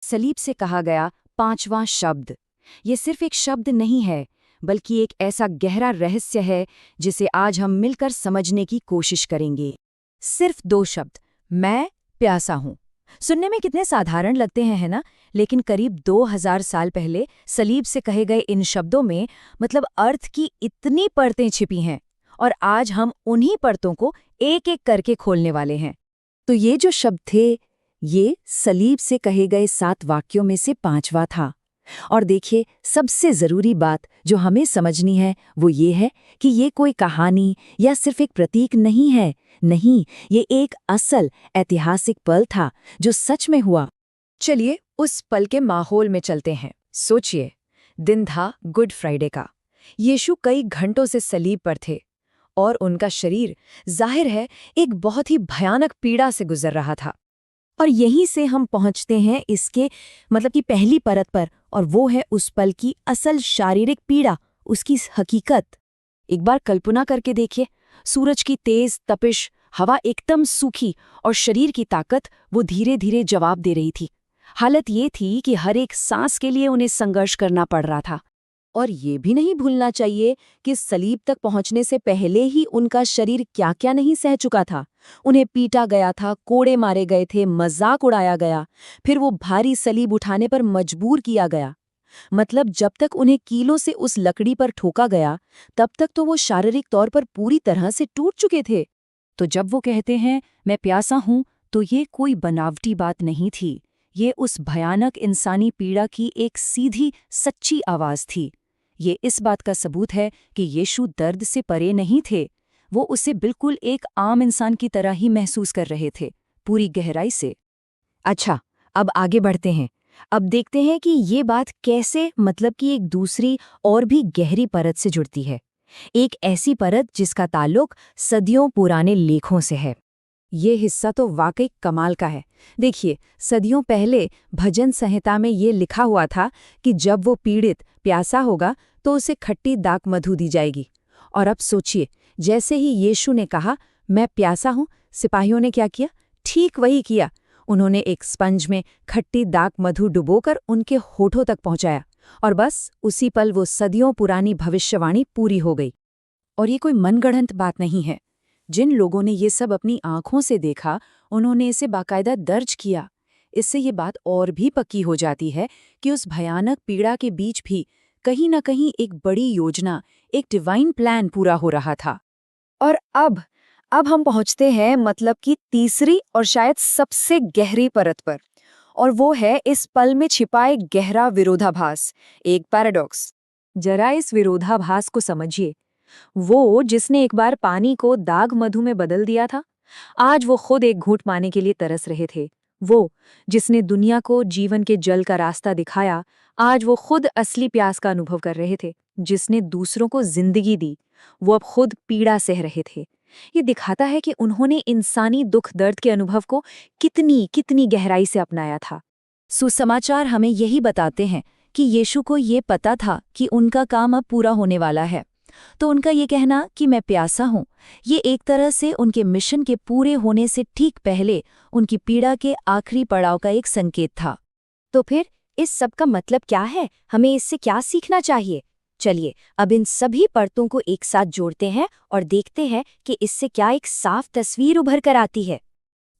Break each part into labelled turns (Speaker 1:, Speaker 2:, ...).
Speaker 1: सलीब से कहा गया पांचवां शब्द। ये सिर्फ एक शब्द नहीं है, बल्कि एक ऐसा गहरा रहस्य है जिसे आज हम मिलकर समझने की कोशिश करेंगे। सिर्फ दो शब्द, मैं प्यासा हूं। सुनने में कितने साधारण लगते हैं, है ना? लेकिन करीब 2000 साल पहले सलीब से कहे गए इन शब्दों में मतलब अर्थ की इतनी परतें छिपी हैं, और आज हम उन्हीं परतों को एक एक करके खोलने वाले हैं। तो ये जो शब्द थे, ये सलीब से कहे गए 7 वाक्यों में से 5वां था। और देखिए, सबसे जरूरी बात जो हमें समझनी है वो ये है कि ये कोई कहानी या सिर्फ एक प्रतीक नहीं है। नहीं, ये एक असल ऐतिहासिक पल था जो सच में हुआ। चलिए उस पल के माहौल में चलते हैं। सोचिए, दिन था गुड फ्राइडे का। यीशु कई घंटों से सलीब पर थे और उनका शरीर जाहिर है एक बहुत ही भयानक पीड़ा से गुजर रहा था। और यहीं से हम पहुंचते हैं इसके मतलब की पहली परत पर, और वो है उस पल की असल शारीरिक पीड़ा, उसकी हकीकत। एक बार कल्पना करके देखिए, सूरज की तेज तपिश, हवा एकदम सूखी, और शरीर की ताकत वो धीरे धीरे जवाब दे रही थी। हालत ये थी कि हर एक सांस के लिए उन्हें संघर्ष करना पड़ रहा था। और ये भी नहीं भूलना चाहिए कि सलीब तक पहुंचने से पहले ही उनका शरीर क्या क्या नहीं सह चुका था। उन्हें पीटा गया था, कोड़े मारे गए थे, मजाक उड़ाया गया, फिर वो भारी सलीब उठाने पर मजबूर किया गया। मतलब जब तक उन्हें कीलों से उस लकड़ी पर ठोका गया, तब तक तो वो शारीरिक तौर पर पूरी तरह से टूट चुके थे। तो जब वो कहते हैं मैं प्यासा हूं, तो ये कोई बनावटी बात नहीं थी। ये उस भयानक इंसानी पीड़ा की एक सीधी सच्ची आवाज थी। ये इस बात का सबूत है कि यीशु दर्द से परे नहीं थे। वो उसे बिल्कुल एक आम इंसान की तरह ही महसूस कर रहे थे, पूरी गहराई से। अच्छा, अब आगे बढ़ते हैं। अब देखते हैं कि ये बात कैसे मतलब कि एक दूसरी और भी गहरी परत से जुड़ती है। एक ऐसी परत जिसका ताल्लुक सदियों पुराने लेखों से है। ये हिस्सा तो वाकई कमाल का है। देखिए, सदियों पहले भजन संहिता में ये लिखा हुआ था कि जब वो पीड़ित प्यासा होगा तो उसे खट्टी दाक मधु दी जाएगी। और अब सोचिए, जैसे ही यीशु ने कहा मैं प्यासा हूं, सिपाहियों ने क्या किया? ठीक वही किया। उन्होंने एक स्पंज में खट्टी दाक मधु डुबोकर उनके होठों तक पहुंचाया, और बस उसी पल वो सदियों पुरानी भविष्यवाणी पूरी हो गई। और ये कोई मनगढ़ंत बात नहीं है। जिन लोगों ने ये सब अपनी आंखों से देखा, उन्होंने इसे बाकायदा दर्ज किया। इससे ये बात और भी पक्की हो जाती है कि उस भयानक पीड़ा के बीच भी कहीं न कहीं एक बड़ी योजना, एक डिवाइन प्लान पूरा हो रहा था। और अब हम पहुंचते हैं मतलब कि तीसरी और शायद सबसे गहरी परत पर, और वो है इस पल में छिपा एक गहरा विरोधाभास, एक पैराडॉक्स। जरा इस विरोधाभास को समझिए। वो जिसने एक बार पानी को दाग मधु में बदल दिया था, आज वो खुद एक घूंट पाने के लिए तरस रहे थे। वो जिसने दुनिया को जीवन के जल का रास्ता दिखाया, आज वो खुद असली प्यास का अनुभव कर रहे थे। जिसने दूसरों को जिंदगी दी, वो अब खुद पीड़ा सह रहे थे। ये दिखाता है कि उन्होंने इंसानी दुख दर्द के अनुभव को कितनी कितनी गहराई से अपनाया था। सुसमाचार हमें यही बताते हैं कि यीशु को ये पता था कि उनका काम अब पूरा होने वाला है। तो उनका ये कहना कि मैं प्यासा हूं, ये एक तरह से उनके मिशन के पूरे होने से ठीक पहले उनकी पीड़ा के आखिरी पड़ाव का एक संकेत था। तो फिर इस सब का मतलब क्या है? हमें इससे क्या सीखना चाहिए? चलिए अब इन सभी परतों को एक साथ जोड़ते हैं और देखते हैं कि इससे क्या एक साफ तस्वीर उभर कर आती है।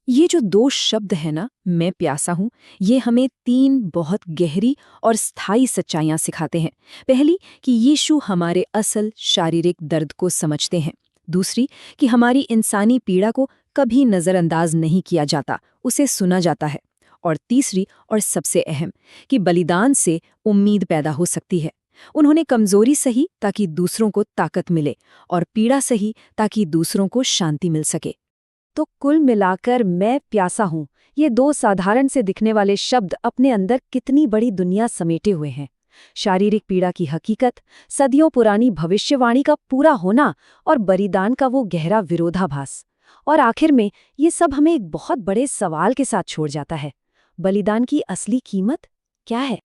Speaker 1: ये जो 2 शब्द है ना, मैं प्यासा हूं, ये हमें 3 बहुत गहरी और स्थायी सच्चाइयां सिखाते हैं। पहली कि यीशु हमारे असल शारीरिक दर्द को समझते हैं। दूसरी कि हमारी इंसानी पीड़ा को कभी नज़रअंदाज नहीं किया जाता, उसे सुना जाता है। और तीसरी और सबसे अहम कि बलिदान से उम्मीद पैदा हो सकती है। उन्होंने कमजोरी सही ताकि दूसरों को ताकत मिले, और पीड़ा सही ताकि दूसरों को शांति मिल सके। तो कुल मिलाकर मैं प्यासा हूं, ये 2 साधारण से दिखने वाले शब्द अपने अंदर कितनी बड़ी दुनिया समेटे हुए हैं। शारीरिक पीड़ा की हकीकत, सदियों पुरानी भविष्यवाणी का पूरा होना, और बलिदान का वो गहरा विरोधाभास। और आखिर में ये सब हमें एक बहुत बड़े सवाल के साथ छोड़ जाता है। बलिदान की असली कीमत क्या है?